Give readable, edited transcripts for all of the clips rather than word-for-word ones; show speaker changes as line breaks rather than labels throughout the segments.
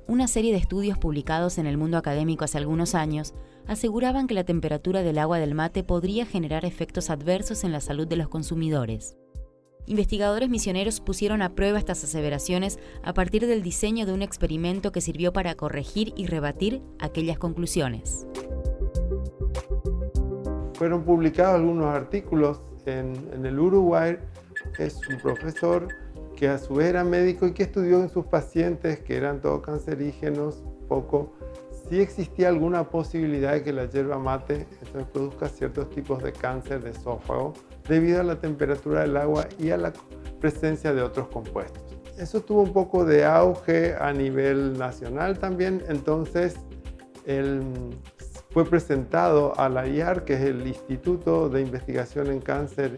Una serie de estudios publicados en el mundo académico hace algunos años aseguraban que la temperatura del agua del mate podría generar efectos adversos en la salud de los consumidores. Investigadores misioneros pusieron a prueba estas aseveraciones a partir del diseño de un experimento que sirvió para corregir y rebatir aquellas conclusiones.
Fueron publicados algunos artículos en el Uruguay. Es un profesor que a su vez era médico y que estudió en sus pacientes, que eran todos cancerígenos, si existía alguna posibilidad de que la yerba mate entonces produzca ciertos tipos de cáncer de esófago debido a la temperatura del agua y a la presencia de otros compuestos. Eso tuvo un poco de auge a nivel nacional también, entonces fue presentado a la IAR, que es el Instituto de Investigación en Cáncer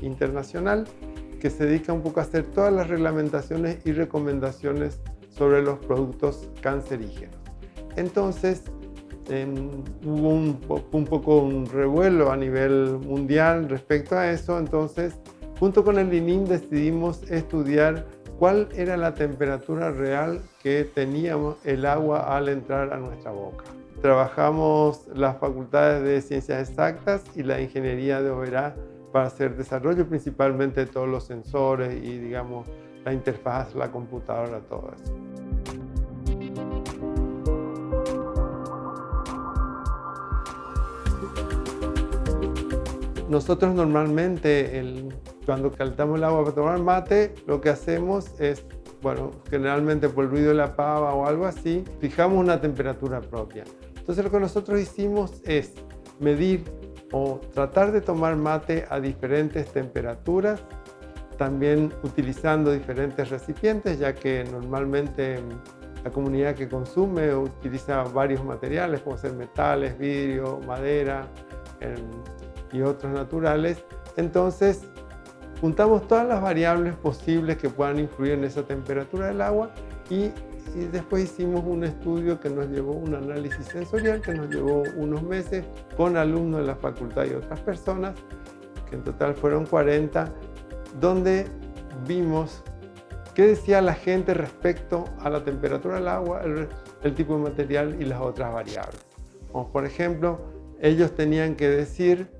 Internacional, que se dedica un poco a hacer todas las reglamentaciones y recomendaciones sobre los productos cancerígenos. Entonces, hubo un poco un revuelo a nivel mundial respecto a eso. Entonces, junto con el INIM decidimos estudiar cuál era la temperatura real que teníamos el agua al entrar a nuestra boca. Trabajamos las facultades de Ciencias Exactas y la Ingeniería de Oberá para hacer desarrollo principalmente de todos los sensores y, digamos, la interfaz, la computadora, todo eso. Nosotros normalmente, cuando calentamos el agua para tomar mate, lo que hacemos es, generalmente por el ruido de la pava o algo así, fijamos una temperatura propia. Entonces lo que nosotros hicimos es medir o tratar de tomar mate a diferentes temperaturas, también utilizando diferentes recipientes, ya que normalmente la comunidad que consume utiliza varios materiales, como ser metales, vidrio, madera y otros naturales. Entonces, juntamos todas las variables posibles que puedan influir en esa temperatura del agua y después hicimos un estudio que nos llevó, un análisis sensorial que nos llevó unos meses con alumnos de la facultad y otras personas, que en total fueron 40, donde vimos qué decía la gente respecto a la temperatura del agua, el tipo de material y las otras variables. Como por ejemplo, ellos tenían que decir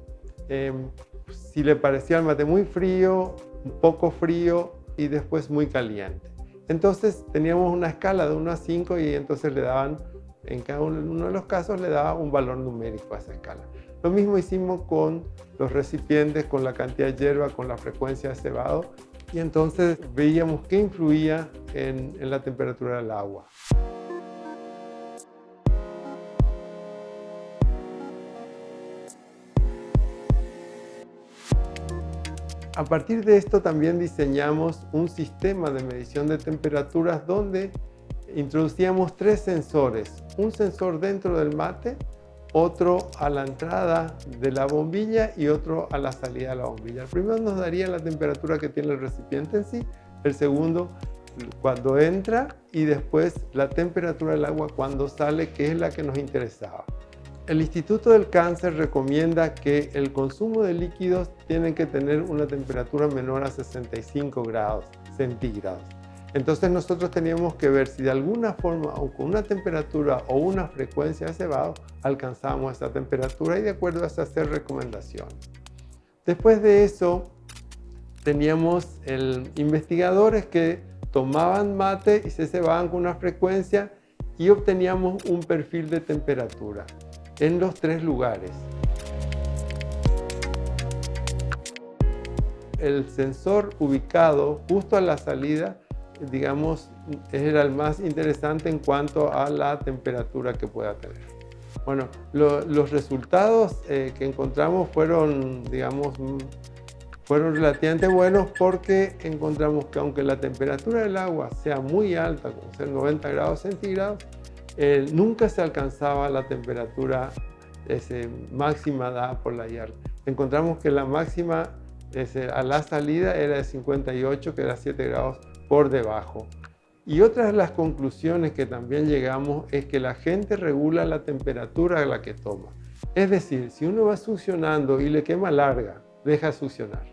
si le parecía el mate muy frío, un poco frío y después muy caliente. Entonces teníamos una escala de 1 a 5 y entonces le daban, en cada uno de los casos le daba un valor numérico a esa escala. Lo mismo hicimos con los recipientes, con la cantidad de hierba, con la frecuencia de cebado, y entonces veíamos qué influía en la temperatura del agua. A partir de esto también diseñamos un sistema de medición de temperaturas donde introducíamos 3 sensores. Un sensor dentro del mate, otro a la entrada de la bombilla y otro a la salida de la bombilla. El primero nos daría la temperatura que tiene el recipiente en sí, el segundo cuando entra y después la temperatura del agua cuando sale, que es la que nos interesaba. El Instituto del Cáncer recomienda que el consumo de líquidos tiene que tener una temperatura menor a 65 grados centígrados. Entonces nosotros teníamos que ver si de alguna forma o con una temperatura o una frecuencia de cebado alcanzábamos esa temperatura y de acuerdo a eso hacer recomendaciones. Después de eso teníamos investigadores que tomaban mate y se cebaban con una frecuencia y obteníamos un perfil de temperatura en los 3 lugares. El sensor ubicado justo a la salida, digamos, era el más interesante en cuanto a la temperatura que pueda tener. Bueno, los resultados que encontramos fueron, digamos, fueron relativamente buenos porque encontramos que aunque la temperatura del agua sea muy alta, como ser 90 grados centígrados, nunca se alcanzaba la temperatura máxima dada por la IAR. Encontramos que la máxima a la salida era de 58, que era 7 grados por debajo. Y otra de las conclusiones que también llegamos es que la gente regula la temperatura a la que toma. Es decir, si uno va succionando y le quema larga, deja succionar.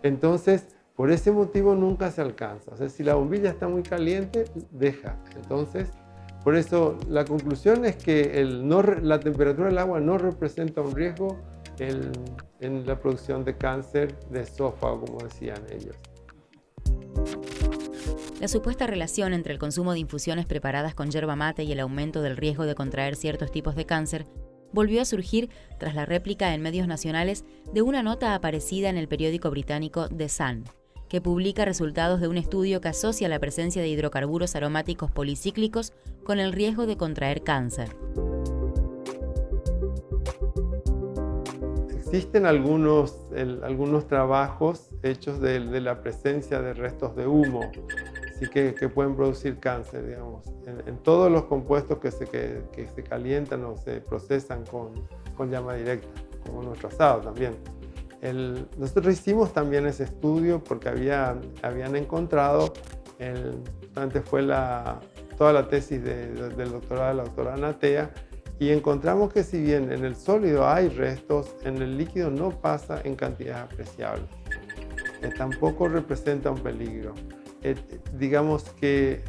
Entonces, por ese motivo nunca se alcanza. O sea, si la bombilla está muy caliente, deja. Entonces, por eso la conclusión es que la temperatura del agua no representa un riesgo en la producción de cáncer de esófago, como decían ellos.
La supuesta relación entre el consumo de infusiones preparadas con yerba mate y el aumento del riesgo de contraer ciertos tipos de cáncer volvió a surgir tras la réplica en medios nacionales de una nota aparecida en el periódico británico The Sun, que publica resultados de un estudio que asocia la presencia de hidrocarburos aromáticos policíclicos con el riesgo de contraer cáncer.
Existen algunos trabajos hechos de la presencia de restos de humo, así que pueden producir cáncer, digamos, en todos los compuestos que se calientan o se procesan con llama directa, como nuestro asado también. Nosotros hicimos también ese estudio porque habían encontrado, antes fue toda la tesis del doctorado de la doctora Anatea, y encontramos que si bien en el sólido hay restos, en el líquido no pasa en cantidades apreciables. Tampoco representa un peligro. Digamos que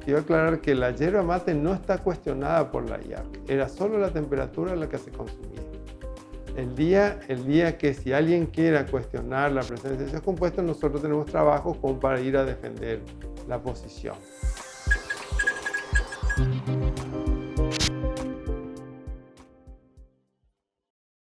quiero aclarar que la yerba mate no está cuestionada por la IARC, era solo la temperatura a la que se consumía. El día que si alguien quiera cuestionar la presencia de esos compuestos, nosotros tenemos trabajos como para ir a defender la posición.